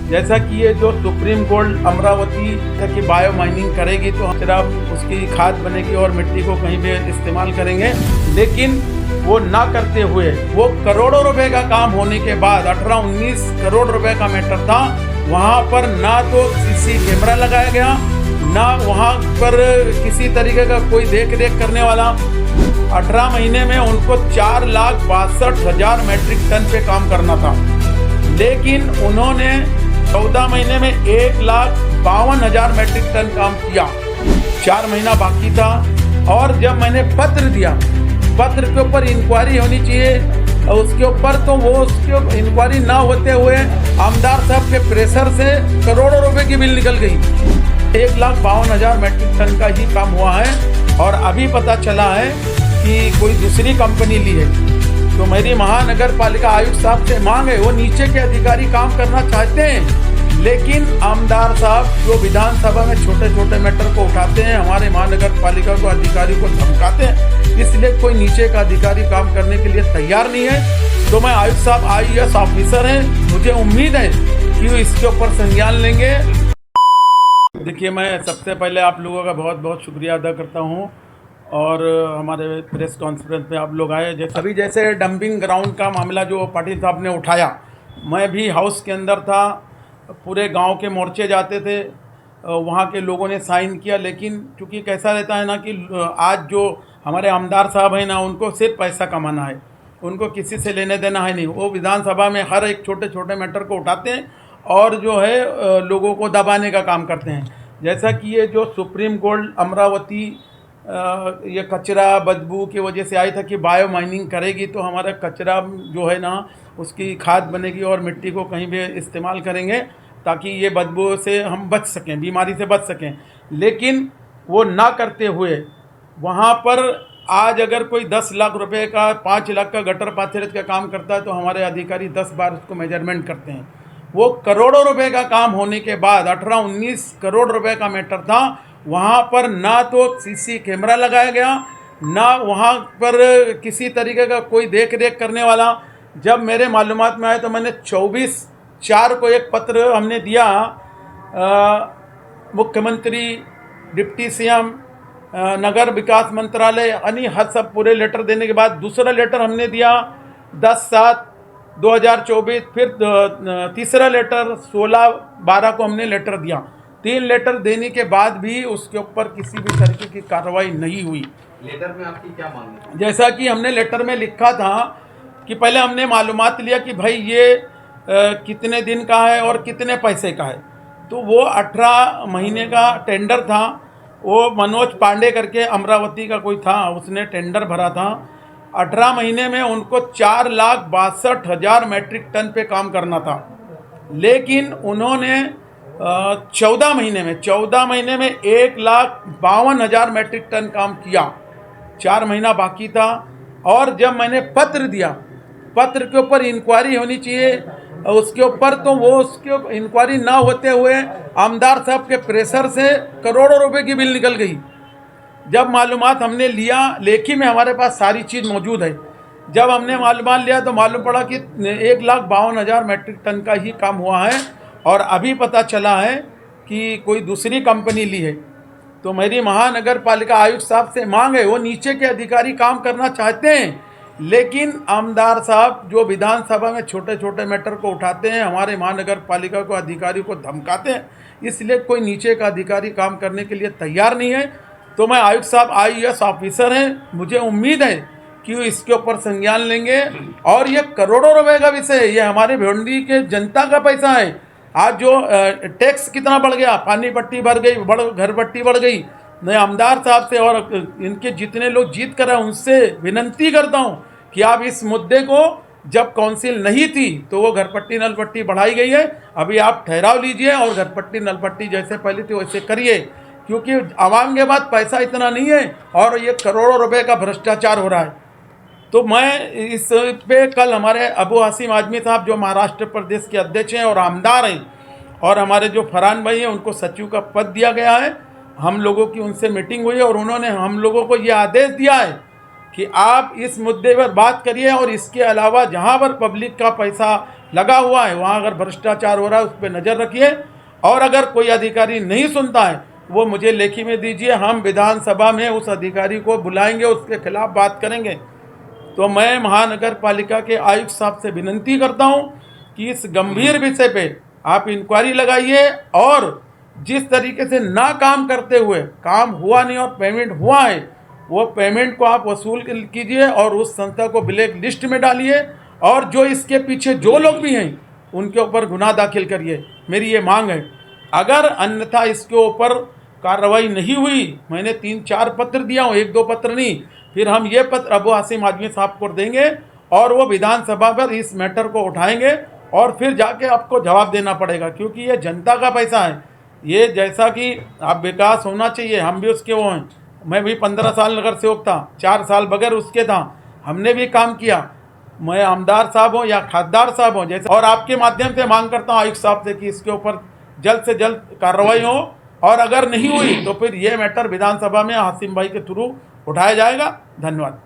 जैसा कि ये जो सुप्रीम कोर्ट अमरावती की बायो माइनिंग करेगी तो सिर्फ उसकी खाद बनेगी और मिट्टी को कहीं भी इस्तेमाल करेंगे, लेकिन वो ना करते हुए वो करोड़ों रुपए का काम होने के बाद 18-19 करोड़ रुपए का मैटर था, वहाँ पर ना तो सीसी कैमरा लगाया गया, ना वहाँ पर किसी तरीके का कोई देख रेख करने वाला। 18 महीने में उनको 4,62,000 मैट्रिक टन पे काम करना था, लेकिन उन्होंने 14 महीने में 1,52,000 मैट्रिक टन काम किया। 4 महीना बाकी था और जब मैंने पत्र दिया, पत्र के ऊपर इंक्वायरी होनी चाहिए, उसके ऊपर तो वो उसके इंक्वायरी ना होते हुए आमदार साहब के प्रेशर से करोड़ों रुपए की बिल निकल गई। 1,52,000 मैट्रिक टन का ही काम हुआ है और अभी पता चला है कि कोई दूसरी कंपनी ली है। तो मेरी महानगर पालिका आयुक्त साहब से मांग है, वो नीचे के अधिकारी काम करना चाहते हैं, लेकिन आमदार साहब जो विधानसभा में छोटे छोटे मैटर को उठाते हैं, हमारे महानगर पालिका को अधिकारी को धमकाते हैं, इसलिए कोई नीचे का अधिकारी काम करने के लिए तैयार नहीं है। तो मैं आयुक्त साहब IAS ऑफिसर हैं, मुझे उम्मीद है कि वो इसके ऊपर संज्ञान लेंगे। देखिए, मैं सबसे पहले आप लोगों का बहुत बहुत शुक्रिया अदा करता हूँ और हमारे प्रेस कॉन्फ्रेंस में आप लोग आए। जैसे डंपिंग ग्राउंड का मामला जो पाटिल साहब ने उठाया, मैं भी हाउस के अंदर था, पूरे गांव के मोर्चे जाते थे, वहाँ के लोगों ने साइन किया, लेकिन चूँकि कैसा रहता है ना कि आज जो हमारे आमदार साहब हैं ना, उनको सिर्फ पैसा कमाना है, उनको किसी से लेने देना है नहीं। वो विधानसभा में हर एक छोटे छोटे मैटर को उठाते हैं और जो है लोगों को दबाने का काम करते हैं। जैसा कि ये जो सुप्रीम कोर्ट अमरावती ये कचरा बदबू की वजह से आई था कि बायो माइनिंग करेगी तो हमारा कचरा जो है ना उसकी खाद बनेगी और मिट्टी को कहीं भी इस्तेमाल करेंगे ताकि ये बदबू से हम बच सकें, बीमारी से बच सकें, लेकिन वो ना करते हुए वहाँ पर आज अगर कोई 10 लाख रुपए का 5 लाख का गटर पाथरेज का काम करता है तो हमारे अधिकारी 10 बार उसको मेजरमेंट करते हैं। वो करोड़ों रुपए का काम होने के बाद 18-19 करोड़ रुपए का मैटर था, वहाँ पर ना तो सीसी कैमरा लगाया गया, ना वहाँ पर किसी तरीके का कोई देख रेख करने वाला। जब मेरे मालूमात में आए तो मैंने 24/4 को एक पत्र हमने दिया मुख्यमंत्री, डिप्टी CM, नगर विकास मंत्रालय, यानी हर सब पूरे लेटर देने के बाद दूसरा लेटर हमने दिया 10/7/2024, फिर तीसरा लेटर 16/12 को हमने लेटर दिया। 3 लेटर देने के बाद भी उसके ऊपर किसी भी तरीके की कार्रवाई नहीं हुई। लेटर में आपकी क्या मांग है? जैसा कि हमने लेटर में लिखा था कि पहले हमने मालूमात लिया कि भाई ये कितने दिन का है और कितने पैसे का है। तो वो 18 महीने का टेंडर था, वो मनोज पांडे करके अमरावती का कोई था, उसने टेंडर भरा था। 18 महीने में उनको 4,62,000 मैट्रिक टन पे काम करना था, लेकिन उन्होंने 14 महीने में 1,52,000 मैट्रिक टन काम किया। 4 महीना बाकी था और जब मैंने पत्र दिया, पत्र के ऊपर इंक्वायरी होनी चाहिए, उसके ऊपर तो वो उसके इंक्वायरी ना होते हुए आमदार साहब के प्रेशर से करोड़ों रुपए की बिल निकल गई। जब मालूमात हमने लिया, लेखी में हमारे पास सारी चीज़ मौजूद है, जब हमने मालूमात लिया तो मालूम पड़ा कि 1,52,000 मैट्रिक टन का ही काम हुआ है और अभी पता चला है कि कोई दूसरी कंपनी ली है। तो मेरी महानगर पालिका आयुक्त साहब से मांग है, वो नीचे के अधिकारी काम करना चाहते हैं, लेकिन आमदार साहब जो विधानसभा में छोटे छोटे मैटर को उठाते हैं, हमारे महानगर पालिका को अधिकारी को धमकाते हैं, इसलिए कोई नीचे का अधिकारी काम करने के लिए तैयार नहीं है। तो मैं आयुक्त साहब IAS ऑफिसर हैं, मुझे उम्मीद है कि वो इसके ऊपर संज्ञान लेंगे। और ये करोड़ों रुपए का विषय है, ये हमारे भिवंडी के जनता का पैसा है। आज जो टैक्स कितना बढ़ गया, पानी पट्टी बढ़ गई, घर पट्टी बढ़ गई। मैं आमदार साहब से और इनके जितने लोग जीत कर हैं उनसे विनंती करता हूं कि आप इस मुद्दे को, जब काउंसिल नहीं थी तो वो घर पट्टी नल पट्टी बढ़ाई गई है, अभी आप ठहराव लीजिए और घर पट्टी नल पट्टी जैसे पहले थी वैसे करिए, क्योंकि आवाम के पास पैसा इतना नहीं है और ये करोड़ों रुपए का भ्रष्टाचार हो रहा है। तो मैं इस पे कल हमारे अबू हासिम आजमी साहब जो महाराष्ट्र प्रदेश के अध्यक्ष हैं और आमदार हैं, और हमारे जो फरहान भाई हैं उनको सचिव का पद दिया गया है, हम लोगों की उनसे मीटिंग हुई और उन्होंने हम लोगों को ये आदेश दिया है कि आप इस मुद्दे पर बात करिए और इसके अलावा जहाँ पर पब्लिक का पैसा लगा हुआ है, वहाँ अगर भ्रष्टाचार हो रहा है उस पर नज़र रखिए। और अगर कोई अधिकारी नहीं सुनता है वो मुझे लेखी में दीजिए, हम विधानसभा में उस अधिकारी को बुलाएंगे, उसके खिलाफ बात करेंगे। तो मैं महानगर पालिका के आयुक्त साहब से विनती करता हूं कि इस गंभीर विषय पे आप इंक्वायरी लगाइए और जिस तरीके से ना काम करते हुए काम हुआ नहीं और पेमेंट हुआ है, वो पेमेंट को आप वसूल कीजिए और उस संस्था को ब्लैक लिस्ट में डालिए और जो इसके पीछे जो लोग भी हैं उनके ऊपर गुनाह दाखिल करिए। मेरी ये मांग है। अगर अन्यथा इसके ऊपर कार्रवाई नहीं हुई, मैंने 3-4 पत्र दिया हूँ, 1-2 पत्र नहीं, फिर हम ये पत्र अबू आसिम आजमी साहब को देंगे और वो विधानसभा पर इस मैटर को उठाएंगे और फिर जाके आपको जवाब देना पड़ेगा, क्योंकि ये जनता का पैसा है। ये जैसा कि आप विकास होना चाहिए, हम भी उसके वो हैं। मैं भी 15 साल नगर सेवक था, 4 साल बगैर उसके था, हमने भी काम किया। मैं आमदार साहब हूँ या खासदार साहब हूँ जैसे, और आपके माध्यम से मांग करता हूँ आयुक्त साहब से कि इसके ऊपर जल्द से जल्द कार्रवाई हो और अगर नहीं हुई तो फिर ये मैटर विधानसभा में हासिम भाई के थ्रू उठाया जाएगा। धन्यवाद।